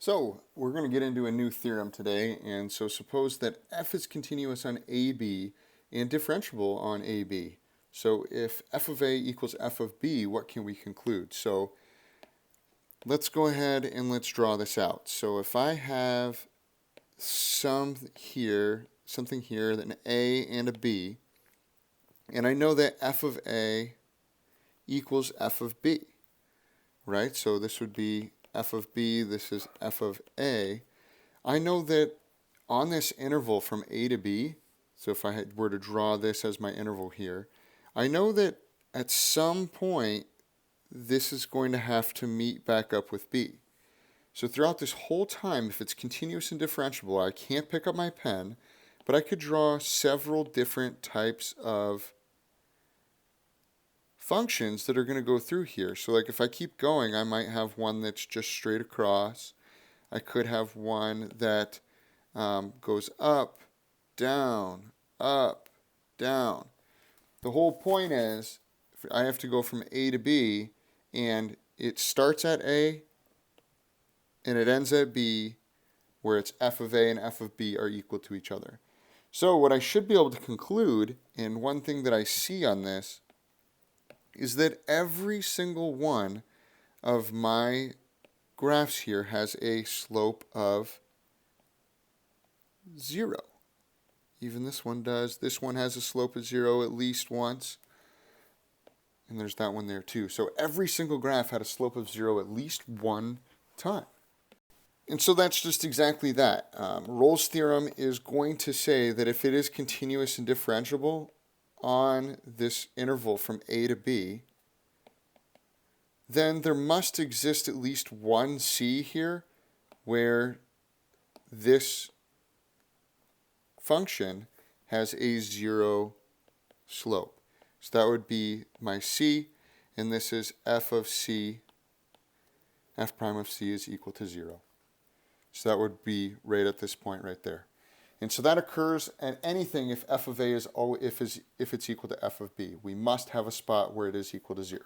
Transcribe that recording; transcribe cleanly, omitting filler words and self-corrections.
So we're going to get into a new theorem today, and so suppose that f is continuous on AB and differentiable on AB. So if f of A equals f of B, what can we conclude? So let's go ahead and let's draw this out. So if I have something here, an A and a B, and I know that f of A equals f of B, right? So this would be f of B, this is f of A. I know that on this interval from A to B, so if I were to draw this as my interval here, I know that at some point this is going to have to meet back up with B. So throughout this whole time, if it's continuous and differentiable, I can't pick up my pen, but I could draw several different types of functions that are going to go through here. So like if I keep going, I might have one that's just straight across. I could have one that goes up, down, up, down. The whole point is I have to go from A to B, and it starts at A and it ends at B, where it's f of A and f of B are equal to each other. So what I should be able to conclude, and one thing that I see on this, is that every single one of my graphs here has a slope of 0. Even this one does. This one has a slope of 0 at least once. And there's that one there too. So every single graph had a slope of 0 at least one time. And so that's just exactly that. Rolle's theorem is going to say that if it is continuous and differentiable on this interval from A to B, then there must exist at least one C here where this function has a 0 slope. So that would be my C, and this is f of C. F prime of C is equal to 0. So that would be right at this point right there. And so that occurs at anything if f of A is if it's equal to f of B. We must have a spot where it is equal to 0.